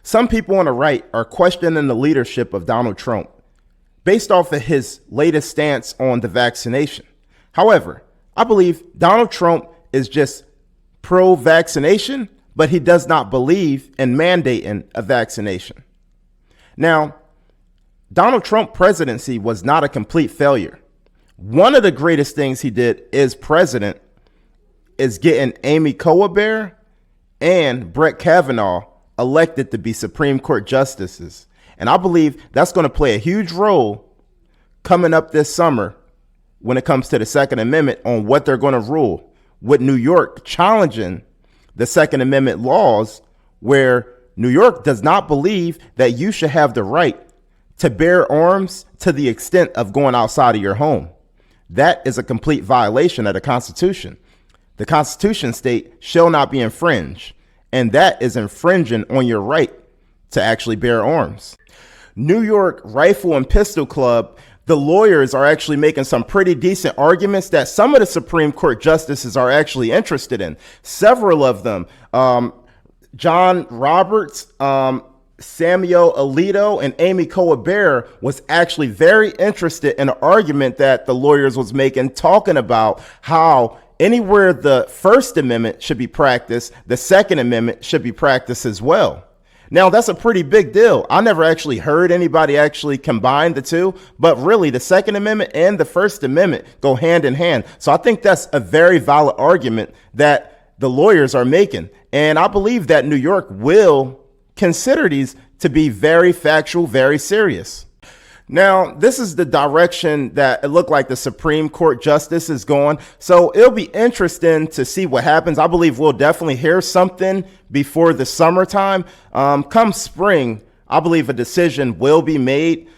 Some people on the right are questioning the leadership of Donald Trump based off of his latest stance on the vaccination. However, I believe Donald Trump is just pro-vaccination, but he does not believe in mandating a vaccination. Now, Donald Trump's presidency was not a complete failure. One of the greatest things he did as president is getting Amy Klobuchar and Brett Kavanaugh elected to be Supreme Court justices. And I believe that's going to play a huge role coming up this summer when it comes to the Second Amendment on what they're going to rule, with New York challenging the Second Amendment laws, where New York does not believe that you should have the right to bear arms to the extent of going outside of your home. That is a complete violation of the Constitution. The Constitution states shall not be infringed, and that is infringing on your right to actually bear arms. New York Rifle and Pistol Club, the lawyers are actually making some pretty decent arguments that some of the Supreme Court justices are actually interested in. Several of them, John Roberts, Samuel Alito, and Amy Klobuchar, was actually very interested in an argument that the lawyers was making, talking about how anywhere the First Amendment should be practiced, the Second Amendment should be practiced as well. Now, that's a pretty big deal. I never actually heard anybody actually combine the two, but really the Second Amendment and the First Amendment go hand in hand. So I think that's a very valid argument that the lawyers are making. And I believe that New York will consider these to be very factual, very serious. Now, this is the direction that it looked like the Supreme Court justice is going. So it'll be interesting to see what happens. I believe we'll definitely hear something before the summertime. Come spring, I believe a decision will be made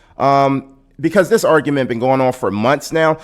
because this argument been going on for months now.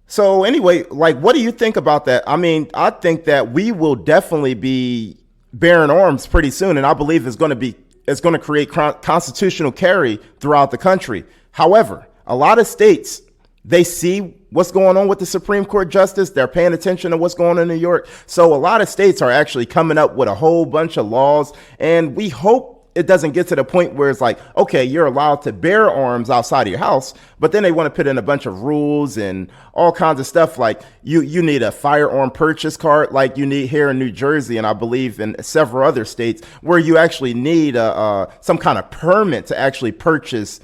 So anyway, like, what do you think about that? I mean, I think that we will definitely be bearing arms pretty soon, and I believe it's going to create constitutional carry throughout the country. However, a lot of states, they see what's going on with the Supreme Court justice. They're paying attention to what's going on in New York. So a lot of states are actually coming up with a whole bunch of laws. And we hope it doesn't get to the point where it's like, okay, you're allowed to bear arms outside of your house, but then they want to put in a bunch of rules and all kinds of stuff. Like you need a firearm purchase card like you need here in New Jersey, and I believe in several other states, where you actually need some kind of permit to actually purchase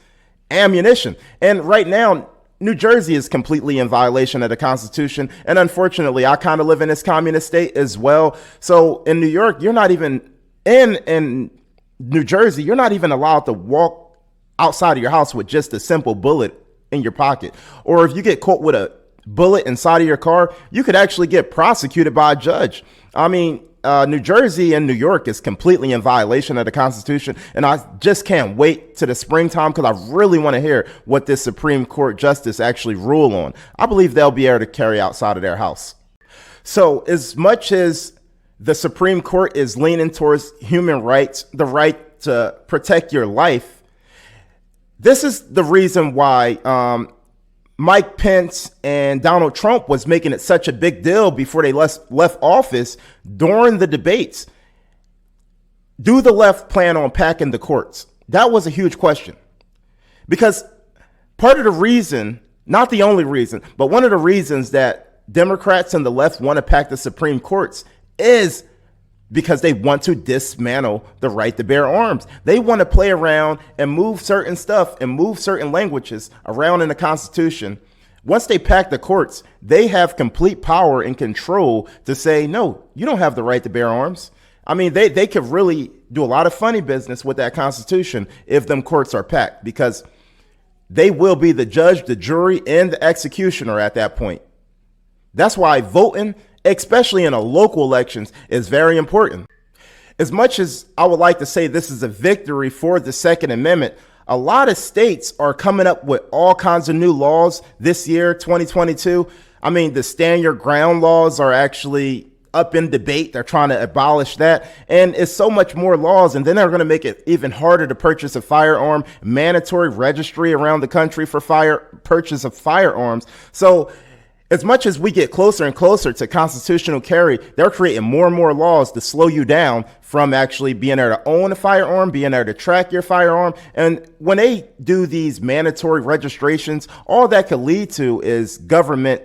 ammunition. And right now, New Jersey is completely in violation of the Constitution. And unfortunately, I kind of live in this communist state as well. So in New York, you're not even in New Jersey, you're not even allowed to walk outside of your house with just a simple bullet in your pocket. Or if you get caught with a bullet inside of your car, you could actually get prosecuted by a judge. I mean, New Jersey and New York is completely in violation of the Constitution. And I just can't wait to the springtime because I really want to hear what this Supreme Court justice actually rule on. I believe they'll be able to carry outside of their house. So as much as the Supreme Court is leaning towards human rights, the right to protect your life, this is the reason why Mike Pence and Donald Trump was making it such a big deal before they left office during the debates. Do the left plan on packing the courts? That was a huge question, because part of the reason, not the only reason, but one of the reasons that Democrats and the left want to pack the Supreme Courts is because they want to dismantle the right to bear arms. They want to play around and move certain stuff and move certain languages around in the Constitution. Once they pack the courts, they have complete power and control to say, no, you don't have the right to bear arms. I mean, they could really do a lot of funny business with that Constitution if them courts are packed, because they will be the judge, the jury, and the executioner at that point. That's why voting, especially in a local elections, is very important. As much as I would like to say this is a victory for the Second Amendment, a lot of states are coming up with all kinds of new laws this year, 2022. I mean, the stand your ground laws are actually up in debate. They're trying to abolish that. And it's so much more laws. And then they're going to make it even harder to purchase a firearm, mandatory registry around the country for purchase of firearms. So As much as we get closer and closer to constitutional carry, they're creating more and more laws to slow you down from actually being able to own a firearm, being able to track your firearm. And when they do these mandatory registrations, all that could lead to is government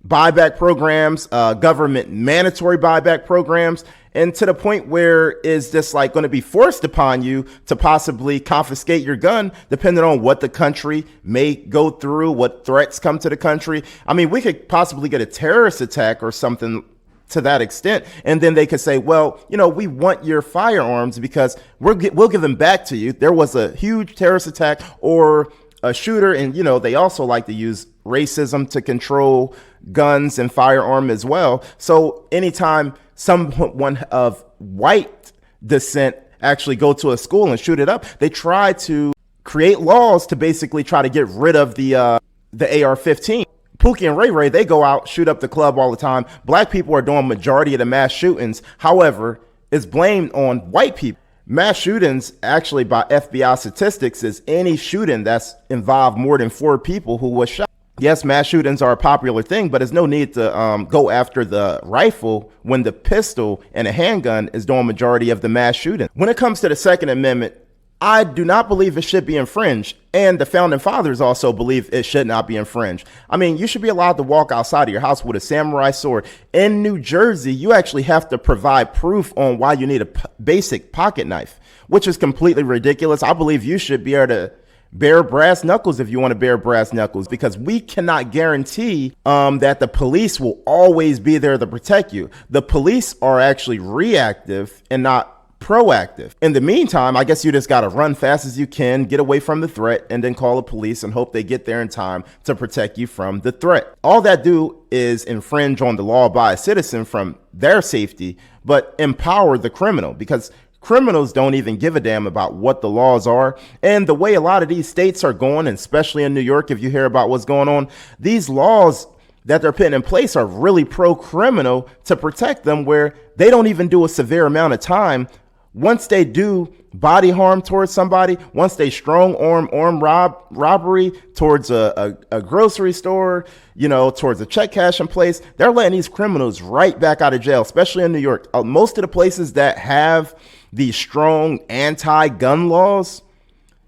buyback programs, government mandatory buyback programs, and to the point where is this like going to be forced upon you to possibly confiscate your gun, depending on what the country may go through, what threats come to the country. I mean, we could possibly get a terrorist attack or something to that extent, and then they could say, well, you know, we want your firearms because we'll give them back to you. There was a huge terrorist attack or a shooter, and you know, they also like to use racism to control guns and firearm as well. So anytime someone of white descent actually go to a school and shoot it up, they try to create laws to basically try to get rid of the AR-15. Pookie and Ray Ray, they go out, shoot up the club all the time. Black people are doing majority of the mass shootings. However, it's blamed on white people. Mass shootings, actually by FBI statistics, is any shooting that's involved more than 4 people who was shot. Yes, mass shootings are a popular thing, but there's no need to go after the rifle when the pistol and a handgun is doing majority of the mass shooting. When it comes to the Second Amendment, I do not believe it should be infringed. And the founding fathers also believe it should not be infringed. I mean, you should be allowed to walk outside of your house with a samurai sword. In New Jersey, you actually have to provide proof on why you need a basic pocket knife, which is completely ridiculous. I believe you should be able to bear brass knuckles if you want to bear brass knuckles, because we cannot guarantee that the police will always be there to protect you. The police are actually reactive and not proactive. In the meantime, I guess you just got to run fast as you can, get away from the threat, and then call the police and hope they get there in time to protect you from the threat. All that do is infringe on the law-abiding citizen from their safety, but empower the criminal, because criminals don't even give a damn about what the laws are. And the way a lot of these states are going, and especially in New York, if you hear about what's going on, these laws that they're putting in place are really pro-criminal to protect them, where they don't even do a severe amount of time. Once they do body harm towards somebody, once they strong arm robbery towards a grocery store, you know, towards a check cashing place, they're letting these criminals right back out of jail, especially in New York. Most of the places that have these strong anti-gun laws,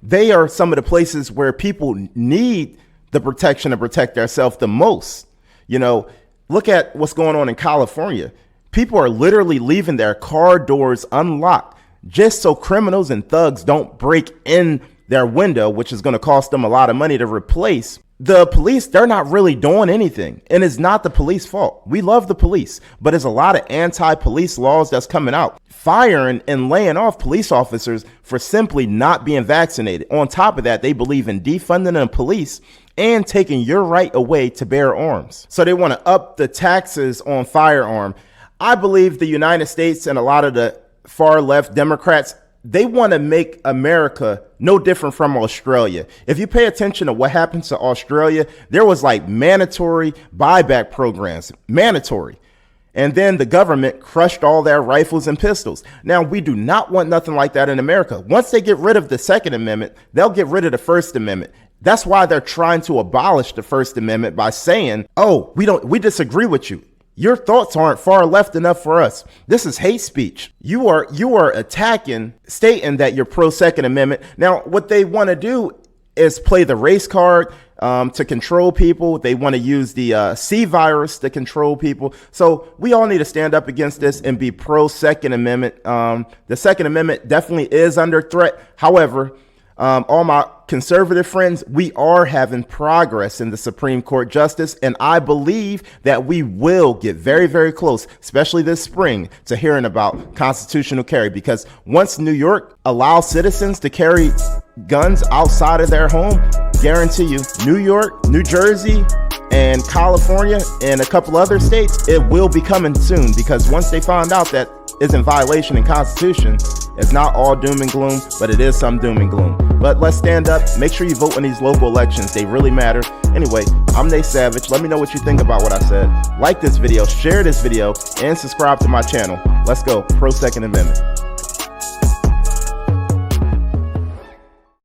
they are some of the places where people need the protection to protect themselves the most. You know, look at what's going on in California. People are literally leaving their car doors unlocked just so criminals and thugs don't break in their window, which is going to cost them a lot of money to replace. The police, they're not really doing anything, and it's not the police fault. We love the police, but there's a lot of anti-police laws that's coming out, firing and laying off police officers for simply not being vaccinated. On top of that, they believe in defunding the police and taking your right away to bear arms. So they want to up the taxes on firearm. I believe the United States and a lot of the far left Democrats, they want to make America no different from Australia. If you pay attention to what happens to Australia, there was like mandatory buyback programs, mandatory. And then the government crushed all their rifles and pistols. Now, we do not want nothing like that in America. Once they get rid of the Second Amendment, they'll get rid of the First Amendment. That's why they're trying to abolish the First Amendment by saying, oh, we disagree with you. Your thoughts aren't far left enough for us. This is hate speech. You are attacking, stating that you're pro Second Amendment. Now, what they want to do is play the race card to control people. They want to use the C virus to control people. So we all need to stand up against this and be pro Second Amendment. The Second Amendment definitely is under threat. However, all my conservative friends, we are having progress in the Supreme Court justice, and I believe that we will get very, very close, especially this spring, to hearing about constitutional carry, because once New York allows citizens to carry guns outside of their home, guarantee you, New York, New Jersey, and California, and a couple other states, it will be coming soon, because once they find out that it's in violation in Constitution, it's not all doom and gloom, but it is some doom and gloom. But let's stand up. Make sure you vote in these local elections. They really matter. Anyway, I'm Nate Savage. Let me know what you think about what I said. Like this video, share this video, and subscribe to my channel. Let's go. Pro Second Amendment.